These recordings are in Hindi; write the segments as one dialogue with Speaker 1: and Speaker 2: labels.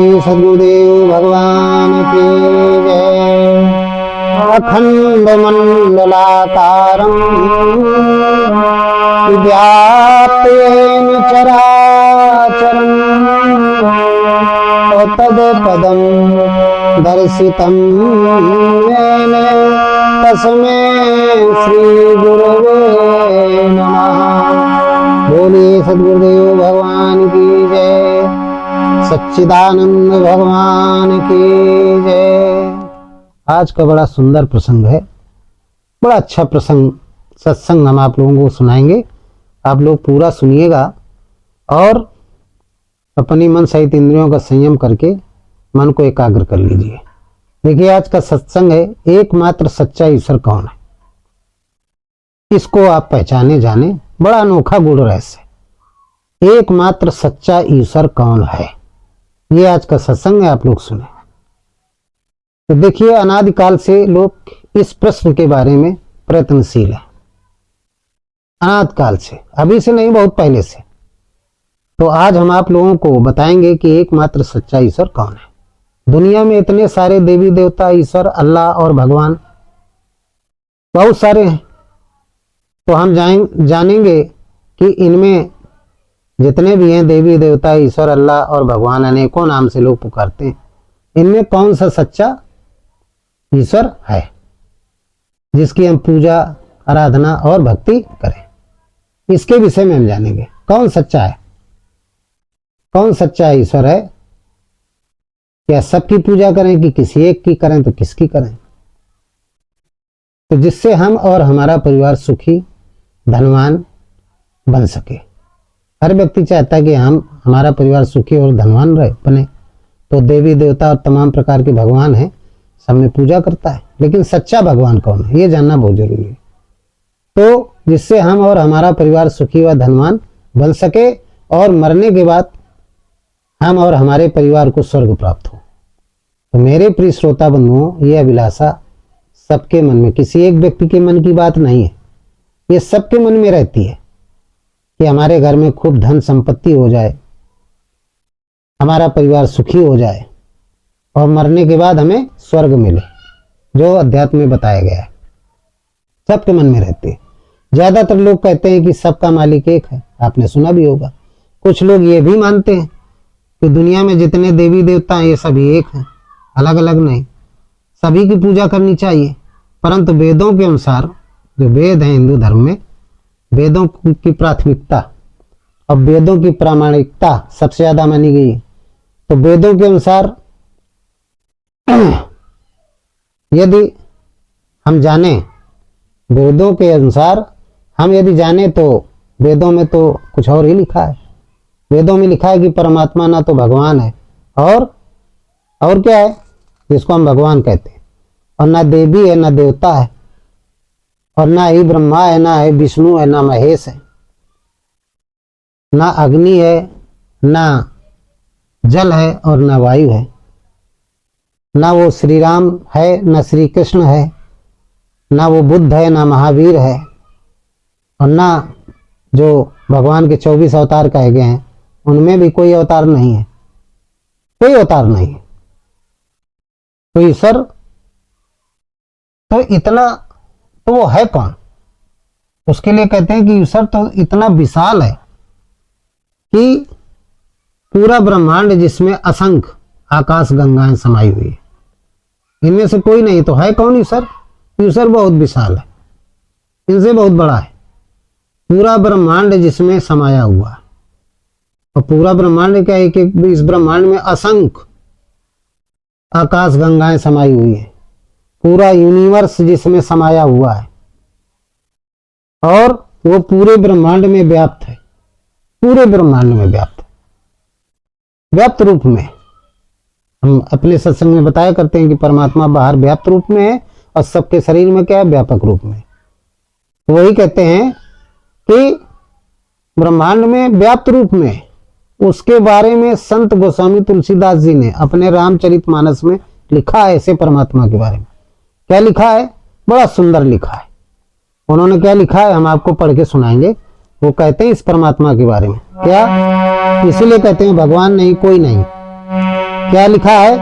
Speaker 1: बोलिए सद्गुरुदेव भगवान की जय। अखंड मंडलाकारं व्याप्तेन चराचरं तत्पदं दर्शितं येन तस्मै श्री गुरवे नमः। बोलिए सद्गुरुदेव भगवान की जय। सच्चिदानंद भगवान की जय। आज का बड़ा सुंदर प्रसंग है, बड़ा अच्छा प्रसंग सत्संग हम आप लोगों को सुनाएंगे। आप लोग पूरा सुनिएगा और अपनी मन सहित इंद्रियों का संयम करके मन को एकाग्र कर लीजिए। देखिए, आज का सत्संग है एकमात्र सच्चा ईश्वर कौन है, इसको आप पहचाने जाने। बड़ा अनोखा गुण रहस्य, एकमात्र सच्चा ईश्वर कौन है, ये आज का सत्संग है, आप लोग सुने। तो देखिए, अनादिकाल से लोग इस प्रश्न के बारे में प्रयत्नशील है, अनादिकाल से, अभी से नहीं, बहुत पहले से। तो आज हम आप लोगों को बताएंगे कि एकमात्र सच्चा ईश्वर कौन है। दुनिया में इतने सारे देवी देवता, ईश्वर, अल्लाह और भगवान बहुत सारे हैं। तो हम जानेंगे कि इनमें जितने भी हैं देवी देवता, ईश्वर, अल्लाह और भगवान, अनेकों नाम से लोग पुकारते हैं, इनमें कौन सा सच्चा ईश्वर है जिसकी हम पूजा, आराधना और भक्ति करें। इसके विषय में हम जानेंगे कौन सच्चा है, कौन सच्चा ईश्वर है। क्या सबकी पूजा करें कि किसी एक की करें, तो किसकी करें, तो जिससे हम और हमारा परिवार सुखी धनवान बन सके। हर व्यक्ति चाहता है कि हमारा परिवार सुखी और धनवान रहे बने। तो देवी देवता और तमाम प्रकार के भगवान हैं, सब में पूजा करता है, लेकिन सच्चा भगवान कौन है ये जानना बहुत जरूरी है। तो जिससे हम और हमारा परिवार सुखी व धनवान बन सके और मरने के बाद हम और हमारे परिवार को स्वर्ग प्राप्त हो। तो मेरे प्रिय श्रोता बंधुओं, ये अभिलाषा सबके मन में, किसी एक व्यक्ति के मन की बात नहीं है, ये सबके मन में रहती है कि हमारे घर में खूब धन संपत्ति हो जाए, हमारा परिवार सुखी हो जाए और मरने के बाद हमें स्वर्ग मिले, जो अध्यात्म में बताया गया है। सबके मन में रहती है। ज्यादातर लोग कहते हैं कि सबका मालिक एक है, आपने सुना भी होगा। कुछ लोग ये भी मानते हैं कि दुनिया में जितने देवी देवता हैं ये सभी एक हैं, अलग अलग नहीं, सभी की पूजा करनी चाहिए। परंतु वेदों के अनुसार, जो वेद हैं हिंदू धर्म में, वेदों की प्राथमिकता और वेदों की प्रामाणिकता सबसे ज्यादा मानी गई है। तो वेदों के अनुसार यदि हम जाने, वेदों के अनुसार हम यदि जाने, तो वेदों में तो कुछ और ही लिखा है। वेदों में लिखा है कि परमात्मा ना तो भगवान है और क्या है जिसको हम भगवान कहते हैं, और ना देवी है, ना देवता है, और ना ही ब्रह्मा है, ना है विष्णु है, ना महेश है, ना अग्नि है, ना जल है और ना वायु है, ना वो श्री राम है, ना श्री कृष्ण है, ना वो बुद्ध है, ना महावीर है, और ना जो भगवान के 24 अवतार कहे गए हैं उनमें भी कोई अवतार नहीं है, कोई अवतार नहीं है। तो ईश्वर तो इतना, तो वो है कौन, उसके लिए कहते हैं कि ईश्वर तो इतना विशाल है कि पूरा ब्रह्मांड जिसमें असंख्य आकाश गंगाएं समाई हुई है, इनमें से कोई नहीं। तो है कौन ईश्वर? ईश्वर बहुत विशाल है, इनसे बहुत बड़ा है। पूरा ब्रह्मांड जिसमें समाया हुआ है, और पूरा ब्रह्मांड क्या है कि इस ब्रह्मांड में असंख्य आकाश गंगाएं समाई हुई है, पूरा यूनिवर्स जिसमें समाया हुआ है, और वो पूरे ब्रह्मांड में व्याप्त है, पूरे ब्रह्मांड में व्याप्त है, व्याप्त रूप में। हम अपने सत्संग में बताया करते हैं कि परमात्मा बाहर व्याप्त रूप में है और सबके शरीर में क्या है, व्यापक रूप में। तो वही कहते हैं कि ब्रह्मांड में व्याप्त रूप में, उसके बारे में संत गोस्वामी तुलसीदास जी ने अपने रामचरितमानस में लिखा है। ऐसे परमात्मा के बारे में क्या लिखा है, बड़ा सुंदर लिखा है। उन्होंने क्या लिखा है हम आपको पढ़ के सुनाएंगे। वो कहते हैं इस परमात्मा के बारे में क्या, इसीलिए कहते हैं भगवान नहीं कोई नहीं, क्या लिखा है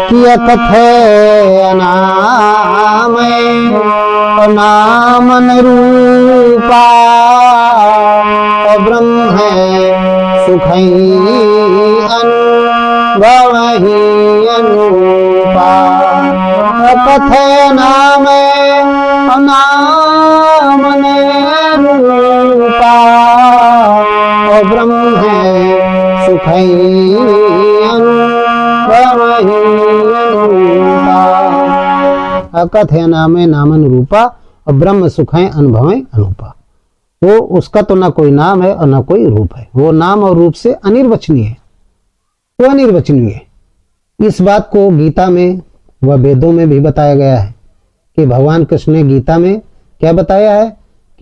Speaker 1: कि अकथय नाम नामन रूपा ब्रह्म सुखई अनुभवहि अनुपा। अकथय नाम नामन रूपा ब्रह्म सुखई अनुभवहि अनुपा। अकथय नामे नामन रूपा और ब्रह्म सुखाएं अनुभवें अनुपा। वो उसका तो ना कोई नाम है और ना कोई रूप है, वो नाम और रूप से अनिर्वचनीय है, वो अनिर्वचनीय है। इस बात को गीता में व वेदों में भी बताया गया है कि भगवान कृष्ण ने गीता में क्या बताया है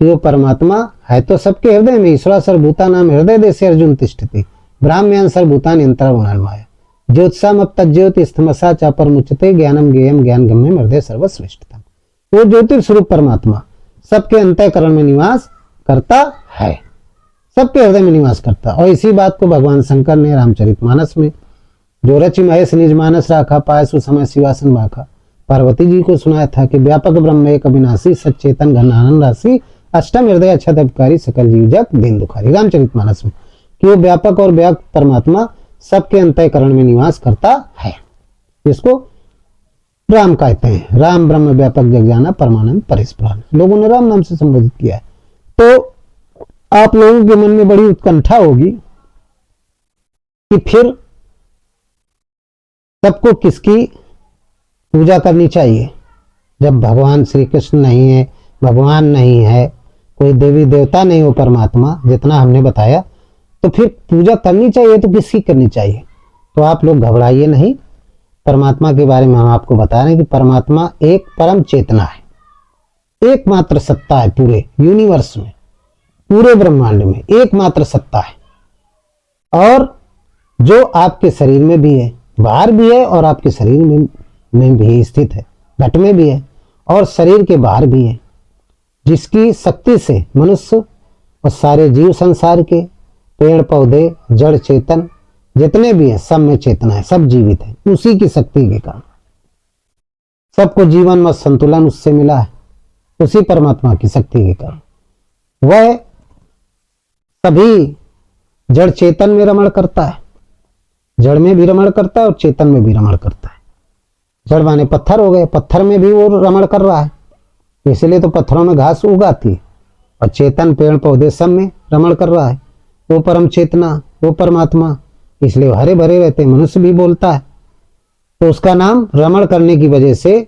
Speaker 1: कि वो परमात्मा है तो सबके हृदय में। ईश्वर सर्वभूता नाम हृदय देशे अर्जुन तिष्ठति ब्राह्म्यान सर्वभूतानि अंतर्गुणान्माया ज्योत्साम तज्ज्योति स्तमसा च परमुच्यते ज्ञानम ज्ञेयम ज्ञान गम्यम हृदय सर्वश्रेष्ठतम। वो ज्योतिर्स्वरूप परमात्मा सबके अंतःकरण में निवास करता है, सबके हृदय में निवास करता। और इसी बात को भगवान शंकर ने रामचरितमानस में जो रचि महेश निज मानस राखा पाय सुसमय शिवासन बाखा पार्वती जी को सुनाया था कि व्यापक ब्रह्म एक अविनाशी सचेतन घन आनंद राशि अष्टम हृदय अक्षत अपकारी सकल जीव जग दीन दुखारी। रामचरितमानस में कि वो व्यापक और व्याप्त परमात्मा सबके अंतःकरण में निवास करता है, जिसको राम कहते हैं। राम ब्रह्म व्यापक जग जाना परमानंद परिस्फुरन, लोगों ने राम नाम से संबोधित किया है। तो आप लोगों के मन में बड़ी उत्कंठा होगी कि फिर सबको किसकी पूजा करनी चाहिए जब भगवान श्री कृष्ण नहीं है, भगवान नहीं है, कोई देवी देवता नहीं हो परमात्मा जितना हमने बताया, तो फिर पूजा करनी चाहिए तो किसकी करनी चाहिए। तो आप लोग घबराइए नहीं, परमात्मा के बारे में हम आपको बता रहे हैं कि परमात्मा एक परम चेतना है, एकमात्र सत्ता है पूरे यूनिवर्स में, पूरे ब्रह्मांड में एकमात्र सत्ता है। और जो आपके शरीर में भी है, बाहर भी है और आपके शरीर में भी स्थित है, घट में भी है और शरीर के बाहर भी है, जिसकी शक्ति से मनुष्य और सारे जीव संसार के पेड़ पौधे जड़ चेतन जितने भी हैं सब में चेतना है, सब जीवित है उसी की शक्ति के कारण। सबको जीवन में संतुलन उससे मिला है, उसी परमात्मा की शक्ति के कारण। वह सभी जड़ चेतन में रमण करता है, जड़ में भी रमण करता है और चेतन में भी रमण करता है। जड़ माने पत्थर हो गए, पत्थर में भी वो रमण कर रहा है, इसलिए तो पत्थरों में घास उगाती है। और चेतन पेड़ पौधे सब में रमण कर रहा है, वो परम चेतना, वो परमात्मा, इसलिए हरे भरे रहते। मनुष्य भी बोलता है तो उसका नाम रमण करने की वजह से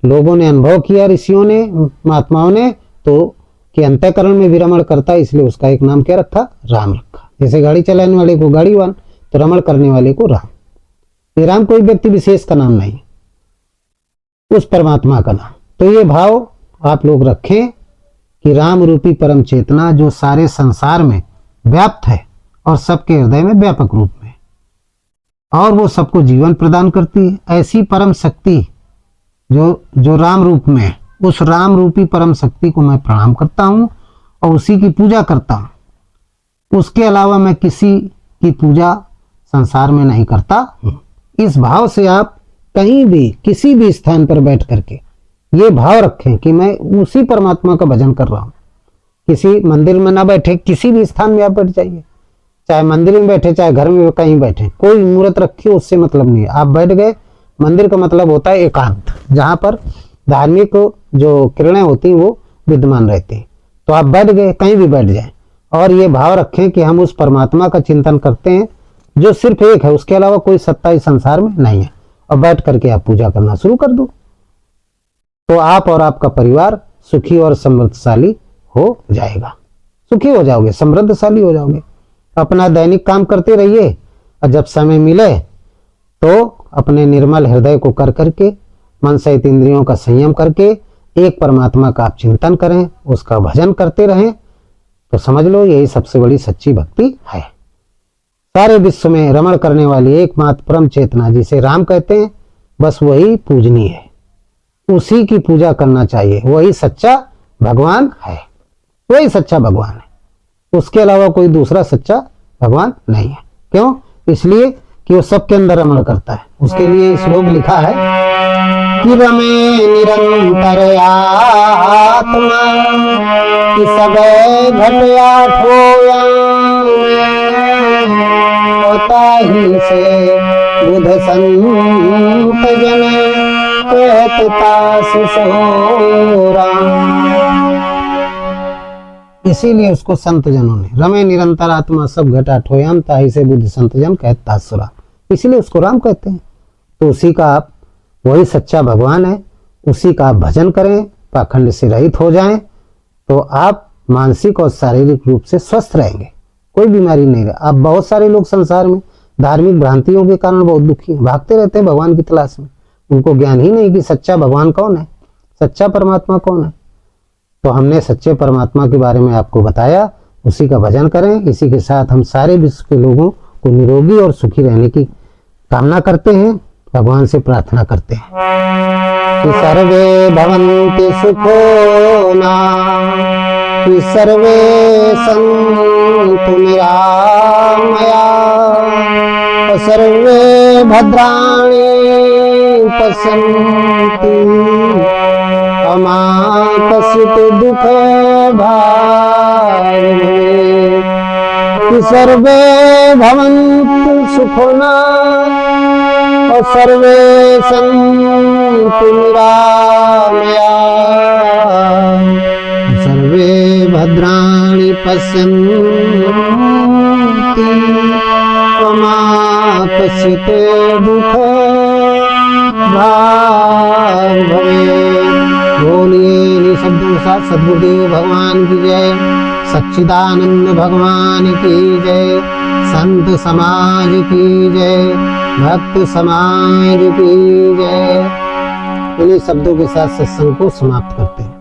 Speaker 1: लोगों ने अनुभव किया, ऋषियों ने महात्माओं ने, तो कि अंतःकरण में भी रमण करता है, इसलिए उसका एक नाम क्या रखा, राम रखा। जैसे गाड़ी चलाने वाले को गाड़ीवान, तो रमण करने वाले को राम। ये राम कोई व्यक्ति विशेष का नाम नहीं, उस परमात्मा का नाम। तो ये भाव आप लोग रखें कि राम रूपी परम चेतना जो सारे संसार में व्याप्त है और सबके हृदय में व्यापक रूप में, और वो सबको जीवन प्रदान करती है। ऐसी परम शक्ति जो राम रूप में है, उस राम रूपी परम शक्ति को मैं प्रणाम करता हूँ और उसी की पूजा करता हूँ। उसके अलावा मैं किसी की पूजा संसार में नहीं करता हूँ। इस भाव से आप कहीं भी किसी भी स्थान पर बैठ करके ये भाव रखें कि मैं उसी परमात्मा का भजन कर रहा हूँ। किसी मंदिर में ना बैठे, किसी भी स्थान में आप बैठ जाइए, चाहे मंदिर में बैठे चाहे घर में कहीं बैठे, कोई मूर्त रखी उससे मतलब नहीं है। आप बैठ गए, मंदिर का मतलब होता है एकांत, जहाँ पर धार्मिक जो किरणें होती हैं वो विद्यमान रहती हैं। तो आप बैठ गए, कहीं भी बैठ जाए और ये भाव रखें कि हम उस परमात्मा का चिंतन करते हैं जो सिर्फ एक है, उसके अलावा कोई सत्ता इस संसार में नहीं है, और बैठ करके आप पूजा करना शुरू कर दो। तो आप और आपका परिवार सुखी और समृद्धशाली हो जाएगा, सुखी हो जाओगे, समृद्धशाली हो जाओगे। अपना दैनिक काम करते रहिए और जब समय मिले तो अपने निर्मल हृदय को कर करके मन सहित इंद्रियों का संयम करके एक परमात्मा का आप चिंतन करें, उसका भजन करते रहें, तो समझ लो यही सबसे बड़ी सच्ची भक्ति है। सारे विश्व में रमण करने वाली एकमात्र परम चेतना जिसे राम कहते हैं, बस वही पूजनीय है, उसी की पूजा करना चाहिए। वही सच्चा भगवान है, वही सच्चा भगवान है, उसके अलावा कोई दूसरा सच्चा भगवान नहीं है। क्यों? इसलिए कि वो सबके अंदर रमण करता है। उसके लिए श्लोक लिखा है कि रमे निरंतर आत्मा कि सबे घटया ताही से बुध संत जन कहता सुसोरा। इसीलिए उसको संत जनों ने रमे निरंतर आत्मा सब घटा ठोयाम ताही से बुद्ध संत जन कहता सुरा, इसीलिए उसको राम कहते हैं। तो उसी का आप, वही सच्चा भगवान है, उसी का आप भजन करें, पाखंड से रहित हो जाएं, तो आप मानसिक और शारीरिक रूप से स्वस्थ रहेंगे, कोई बीमारी नहीं रहे। अब बहुत सारे लोग संसार में धार्मिक भ्रांतियों के कारण बहुत दुखी हैं, भागते रहते हैं भगवान की तलाश में, उनको ज्ञान ही नहीं कि सच्चा भगवान कौन है, सच्चा परमात्मा कौन है। तो हमने सच्चे परमात्मा के बारे में आपको बताया, उसी का भजन करें। इसी के साथ हम सारे विश्व के लोगों को निरोगी और सुखी रहने की कामना करते हैं, भगवान से प्रार्थना करते हैं कि सर्वे भवन्तु सुखिनः, कि सर्वे सन्तु निरामया, सर्वे भद्राणि पश्यन्तु मा कश्चित् दुःखे भाग् भवेत्, कि सर्वे भवन्तु सुखिनः और सर्वे सन्तु निरामया, सर्वे भद्राणि पश्यन्तु मा कश्चित् दुःखे भाग् भवेत्। बोलिए इन शब्दों के साथ सद्गुरुदेव भगवान की जय, सच्चिदानंद भगवान की जय, संत समाज की जय, भक्त समाज की जय। इन्हीं शब्दों के साथ सत्संग को समाप्त करते हैं।